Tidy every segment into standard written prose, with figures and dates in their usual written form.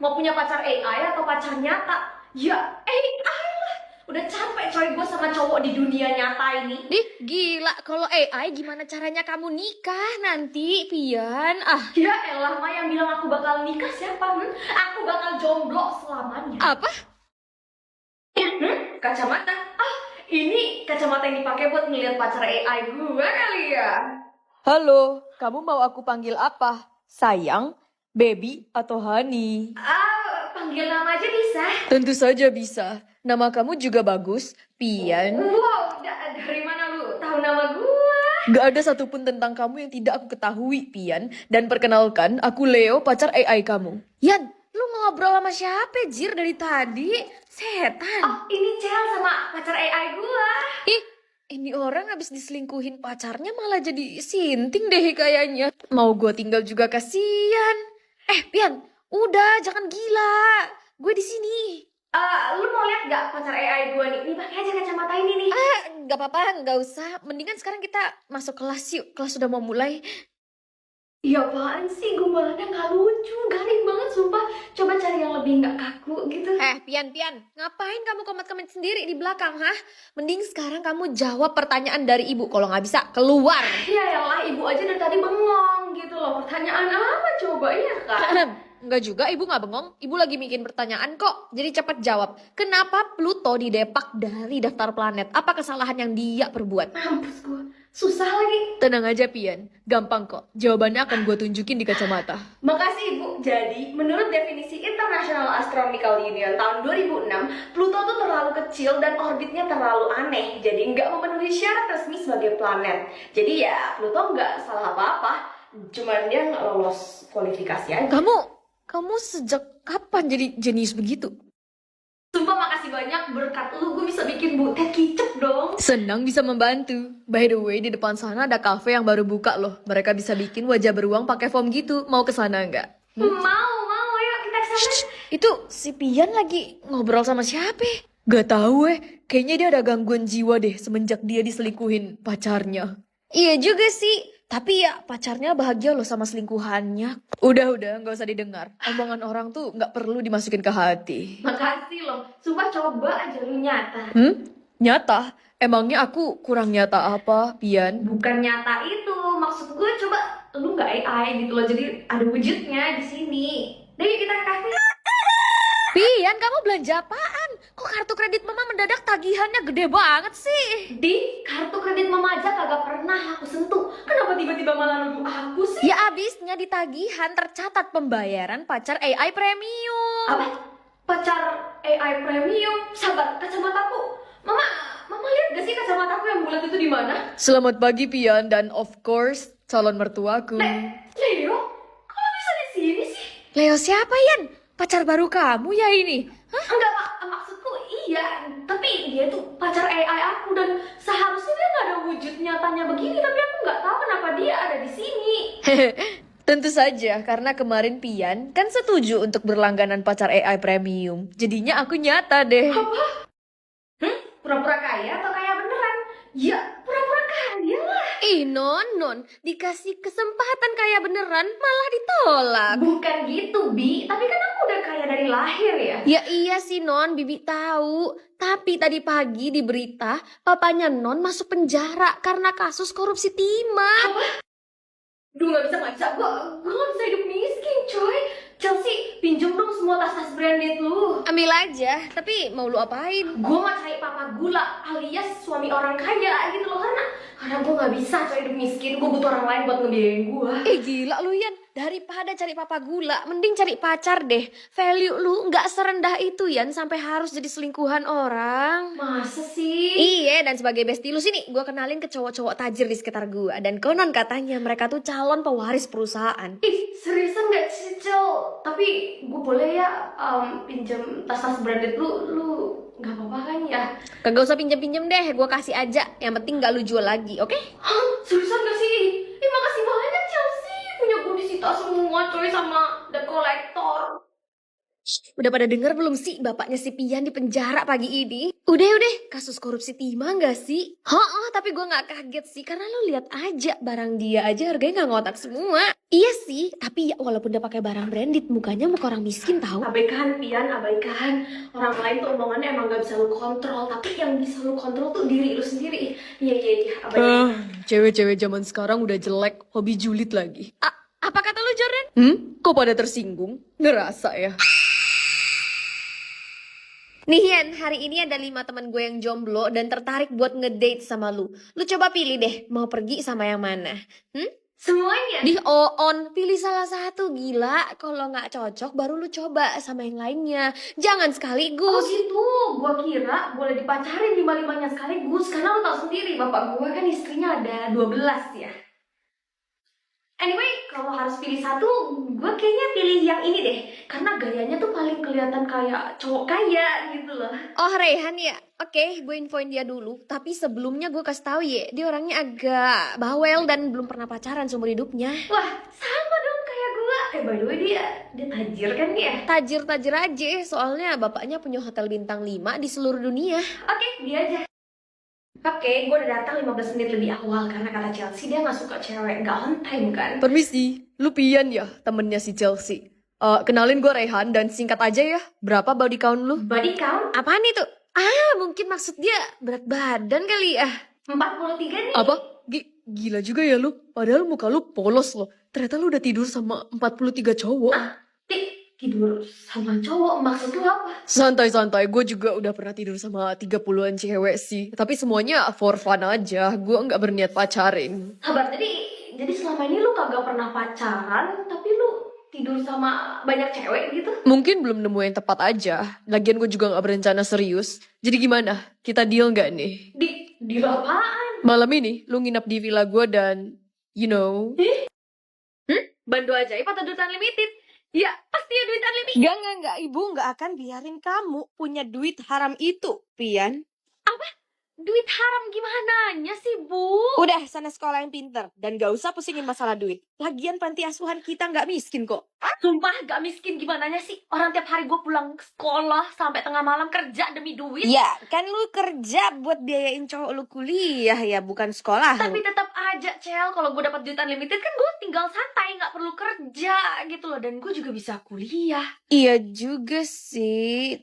Mau punya pacar AI atau pacar nyata? Ya AI lah. Udah capek coy gue sama cowok di dunia nyata ini. Dih, gila. Kalau AI gimana caranya kamu nikah nanti, Pian? Ah, Ya elah, Ma, yang bilang aku bakal nikah siapa? Aku bakal jomblo selamanya. apa? Kacamata? Ah, ini kacamata yang dipakai buat ngeliat pacar AI gue kali ya. Halo, kamu mau aku panggil apa? Sayang, baby, atau honey? Panggil nama aja bisa. Tentu saja bisa. Nama kamu juga bagus, Pian. Wow, dari mana lu tahu nama gue? Gak ada satupun tentang kamu yang tidak aku ketahui, Pian. Dan perkenalkan, aku Leo, pacar AI kamu. Yan, lu ngobrol sama siapa, Jir, dari tadi? Setan. Oh, ini Cel sama pacar AI gue. Ih, ini orang habis diselingkuhin pacarnya malah jadi sinting deh kayaknya. Mau gue tinggal juga kasihan. Pian, udah jangan gila. Gue di sini. Lu mau lihat gak pacar AI gue nih? Nih pakai aja kacamata ini nih. Gak apa-apa, gak usah. Mendingan sekarang kita masuk kelas yuk. Kelas sudah mau mulai. Ya apaan sih, gombalannya gak lucu, garing banget sumpah. Coba cari yang lebih gak kaku gitu. Pian, ngapain kamu koment-koment sendiri di belakang, hah? Mending sekarang kamu jawab pertanyaan dari ibu. Kalau nggak bisa, keluar. Ya elah, ibu aja dari tadi bengong gitu loh. Pertanyaan apa coba, ya kan? Enggak juga, ibu nggak bengong. Ibu lagi bikin pertanyaan kok. Jadi cepat jawab. Kenapa Pluto didepak dari daftar planet? Apa kesalahan yang dia perbuat? Mampus gue, susah lagi. Tenang aja, Pian. Gampang kok. Jawabannya akan gue tunjukin di kacamata. Makasih ibu. Jadi, menurut definisi International Astronomical Union tahun 2006, Pluto tuh terlalu kecil dan orbitnya terlalu aneh. Jadi nggak memenuhi syarat resmi sebagai planet. Jadi ya, Pluto nggak salah apa-apa. Cuman dia nggak lolos kualifikasi aja. Kamu sejak kapan jadi jenius begitu? Sumpah makasih banyak, berkat lu gue bisa bikin butet kicep dong. Senang bisa membantu. By the way, di depan sana ada cafe yang baru buka loh. Mereka bisa bikin wajah beruang pakai foam gitu. Mau ke sana nggak? Mau, ayo kita kesana. Itu si Pian lagi ngobrol sama siapa? Gak tahu kayaknya dia ada gangguan jiwa deh semenjak dia diselingkuhin pacarnya. Iya juga sih. Tapi ya pacarnya bahagia loh sama selingkuhannya. Udah, nggak usah didengar. Omongan orang tuh nggak perlu dimasukin ke hati. Makasih loh, sumpah coba aja lu nyata. Nyata? Emangnya aku kurang nyata apa, Pian? Bukan nyata itu, maksud gue coba lu nggak AI gitu loh, jadi ada wujudnya di sini. Deh yuk kita ke kafe. Pian, kamu belanja apaan? Kok kartu kredit mama mendadak tagihannya gede banget sih? Di kartu kredit mama aja kagak pernah aku sentuh. Kenapa tiba-tiba malah nuduh aku sih? Ya abisnya di tagihan tercatat pembayaran pacar AI premium. Apa? Pacar AI premium? Sabar, kacamataku. Mama lihat gak sih kacamataku yang bulat itu di mana? Selamat pagi, Pian, dan of course calon mertuaku. Leo, kok bisa di sini sih? Leo siapa, Yan? Pacar baru kamu ya ini? Hah? Enggak, maksudku iya, tapi dia tuh pacar AI aku dan seharusnya dia nggak ada wujud nyatanya begini, tapi aku nggak tahu kenapa dia ada di sini. Tentu saja, karena kemarin Pian kan setuju untuk berlangganan pacar AI premium. Jadinya aku nyata deh. Pura-pura kaya atau kaya beneran? Ya, pura-pura kaya lah. Non, dikasih kesempatan kayak beneran malah ditolak. Bukan gitu, Bi. Tapi kan aku udah kaya dari lahir ya. Ya iya sih Non, Bibi tahu. Tapi tadi pagi di berita, papanya Non masuk penjara karena kasus korupsi timah. Duh, nggak bisa. Gue nggak bisa hidup miskin, coy. Chelsea, pinjem dong semua tas-tas branded lu. Ambil aja, tapi mau lu apain? Gue mau cari papa gula alias suami orang kaya gitu loh, karena gue nggak bisa cari hidup miskin. Gue butuh orang lain buat ngebiayain gue. Gila lu Yan, daripada cari papa gula, mending cari pacar deh. Value lu nggak serendah itu Yan sampai harus jadi selingkuhan orang. Masa sih? Iya, dan sebagai bestie lu sini, gue kenalin ke cowok-cowok tajir di sekitar gue. Dan konon katanya mereka tuh calon pewaris perusahaan. Ih, seriusan gak sih, Cel? Tapi gue boleh ya pinjem tas-tas branded lu gak apa-apa kan ya? Kagak usah pinjem-pinjem deh, gue kasih aja. Yang penting gak lu jual lagi, oke? Hah? Seriusan gak sih? Makasih banyak Chelsea. Punya gue disita semua coy sama The Collector. Udah pada denger belum sih bapaknya si Pian di penjara pagi ini? Udah, kasus korupsi timah gak sih? Tapi gue gak kaget sih karena lo lihat aja barang dia aja harganya gak ngotak semua. Iya sih, tapi ya walaupun dia pakai barang branded, mukanya muka orang miskin tahu. Abaikan, Pian, abaikan. Orang lain tuh omongannya emang gak bisa lu kontrol, tapi yang bisa lu kontrol tuh diri lu sendiri. Iya, abaikan. Cewek-cewek zaman sekarang udah jelek, hobi julid lagi. Apa kata lu Jordan? Kok pada tersinggung? Ngerasa ya? Nih Hian, hari ini ada 5 teman gue yang jomblo dan tertarik buat ngedate sama lu. Lu coba pilih deh, mau pergi sama yang mana? Semuanya. Di pilih salah satu, gila. Kalau nggak cocok baru lu coba sama yang lainnya. Jangan Oh sekaligus. gitu, gua kira boleh dipacarin 5-5-nya sekaligus. Karena lu tau sendiri, bapak gua kan istrinya ada 12 ya. Anyway, kalau harus pilih satu, gue kayaknya pilih yang ini deh. Karena gayanya tuh paling kelihatan kayak cowok kaya gitu loh. Oh Rehan ya? Oke, gue infoin dia dulu. Tapi sebelumnya gue kasih tahu ya, dia orangnya agak bawel dan belum pernah pacaran seumur hidupnya. Wah, sama dong kayak gue. By the way dia tajir kan dia? Tajir-tajir aja, soalnya bapaknya punya hotel bintang 5 di seluruh dunia. Oke, dia aja. Oke, gue udah datang 15 menit lebih awal karena kata Chelsea dia gak suka cewek gak on time kan. Permisi, lu Pian ya, temennya si Chelsea. Kenalin gue Rehan dan singkat aja ya, berapa body count lu? Body count Apaan itu? Mungkin maksud dia berat badan kali ya. 43 nih. Apa? Gila juga ya lu, padahal muka lu polos loh. Ternyata lu udah tidur sama 43 cowok. Tidur sama cowok, maksud lu apa? Santai-santai, gue juga udah pernah tidur sama 30-an cewek sih. Tapi semuanya for fun aja, gue nggak berniat pacarin. Sabar, jadi selama ini lu kagak pernah pacaran, tapi lu tidur sama banyak cewek gitu? Mungkin belum nemu yang tepat aja. Lagian gue juga nggak berencana serius. Jadi gimana? Kita deal nggak nih? Di apaan? Malam ini lu nginap di villa gue dan, you know. Bantu ajaib atau duit unlimited? Ya, pasti ya duit unlimited. Enggak, ibu nggak akan biarin kamu punya duit haram itu, Pian. Duit haram gimananya sih, Bu? Udah, sana sekolah yang pinter. Dan gak usah pusingin masalah duit. Lagian panti asuhan kita nggak miskin kok. Sumpah gak miskin gimananya sih? Orang tiap hari gue pulang sekolah sampai tengah malam kerja demi duit. Ya, kan lu kerja buat biayain cowok lu kuliah ya, bukan sekolah. Tapi tetap aja, Cel, kalau gue dapat duit unlimited kan gue tinggal santai, nggak perlu kerja gitu loh. Dan gue juga bisa kuliah. Iya juga sih.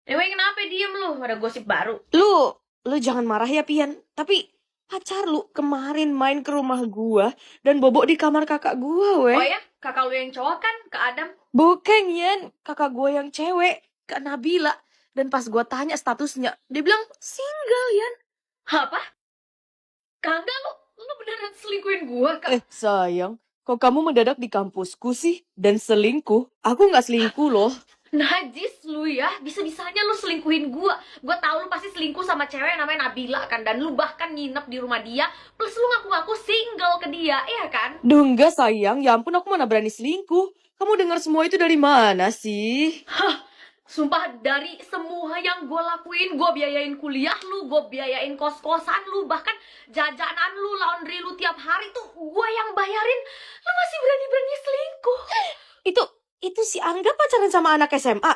Anyway, kenapa diem lu? Ada gosip baru. Lu jangan marah ya, Pian. Tapi pacar lu kemarin main ke rumah gua dan bobok di kamar kakak gua, weh. Oh ya? Kakak lu yang cowok kan? Kak Adam? Bukan, Yan. Kakak gua yang cewek, Kak Nabila. Dan pas gua tanya statusnya, dia bilang single, Yan. Apa? Kagak lu beneran selingkuhin gue, Kak? Sayang, kok kamu mendadak di kampusku sih? Dan selingkuh? Aku nggak selingkuh loh. Najis lu ya, bisa-bisanya lu selingkuhin gua. Gua tahu lu pasti selingkuh sama cewek yang namanya Nabila kan, dan lu bahkan nginep di rumah dia, plus lu ngaku-ngaku single ke dia, iya kan? Duh enggak sayang, ya ampun aku mana berani selingkuh. Kamu dengar semua itu dari mana sih? Sumpah dari semua yang gue lakuin, gue biayain kuliah lu, gue biayain kos-kosan lu, bahkan jajanan lu, laundry lu tiap hari tuh gue yang bayarin. Lu masih berani-berani selingkuh. Itu si Angga pacaran sama anak SMA.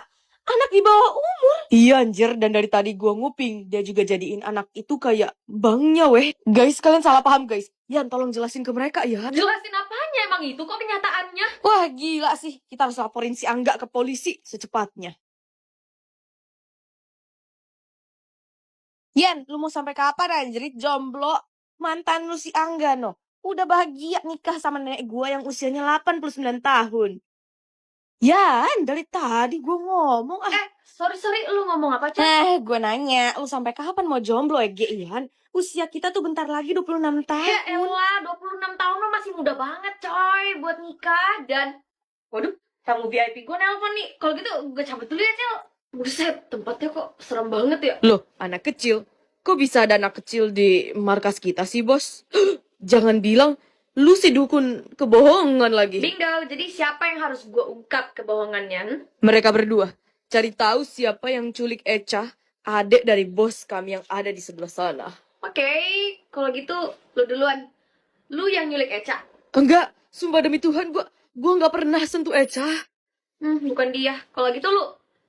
Anak di bawah umur. Iya anjir, dan dari tadi gua nguping, dia juga jadiin anak itu kayak bangnya weh. Guys, kalian salah paham guys. Yan, tolong jelasin ke mereka ya. Jelasin apanya emang itu kok kenyataannya? Wah gila sih. Kita harus laporin si Angga ke polisi secepatnya. Yan, lu mau sampai kapan anjrit jomblo? Mantan lu si Angga no. Udah bahagia nikah sama nenek gua yang usianya 89 tahun. Yan, dari tadi gua ngomong Sorry, lu ngomong apa, Cak? gue nanya, lu sampai kapan mau jomblo ya, Yan? Usia kita tuh bentar lagi 26 tahun. Ya elah, 26 tahun lo masih muda banget, coy, buat nikah. Dan, waduh, tamu VIP gue nelpon nih. Kalau gitu, gue cabut dulu ya, Cel. Buset, tempatnya kok serem banget ya. Loh, anak kecil. Kok bisa ada anak kecil di markas kita sih, bos? Jangan bilang lu si dukun kebohongan lagi. Bingo, jadi siapa yang harus gue ungkap kebohongannya? Mereka berdua. Cari tahu siapa yang culik Echa, adik dari bos kami yang ada di sebelah sana. Oke, kalau gitu, lu duluan. Lu yang nyulik Eca. Enggak, sumpah demi Tuhan, gua Gue nggak pernah sentuh Echa. Bukan dia. Kalau gitu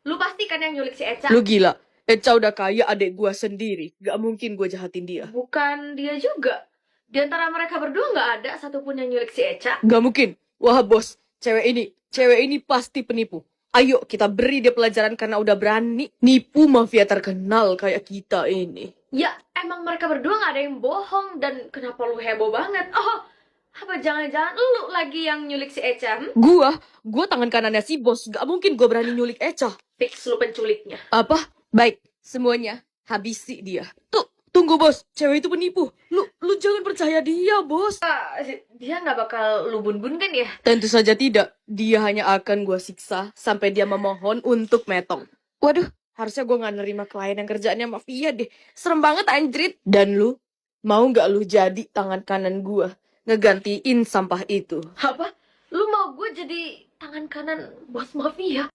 lu pasti kan yang nyulik si Echa. Lu gila. Echa udah kaya adik gue sendiri. Gak mungkin gue jahatin dia. Bukan dia juga. Di antara mereka berdua nggak ada satupun yang nyulik si Echa. Gak mungkin. Wah bos, cewek ini pasti penipu. Ayo kita beri dia pelajaran karena udah berani nipu mafia terkenal kayak kita ini. Ya, emang mereka berdua nggak ada yang bohong. Dan kenapa lu heboh banget? Oh, apa jangan-jangan lu lagi yang nyulik si Echa? Gua tangan kanannya si bos. Gak mungkin gue berani nyulik Echa. Fix lu penculiknya. Apa? Baik, semuanya habisi dia. Tunggu bos, cewek itu penipu. Lu jangan percaya dia bos. Dia nggak bakal lu bun-bun kan ya? Tentu saja tidak. Dia hanya akan gue siksa sampai dia memohon untuk metong. Waduh, harusnya gue gak nerima klien yang kerjaannya mafia deh. Serem banget anjrit. Dan lu, mau gak lu jadi tangan kanan gue? Ngegantiin sampah itu. Apa? Lu mau gue jadi tangan kanan bos mafia?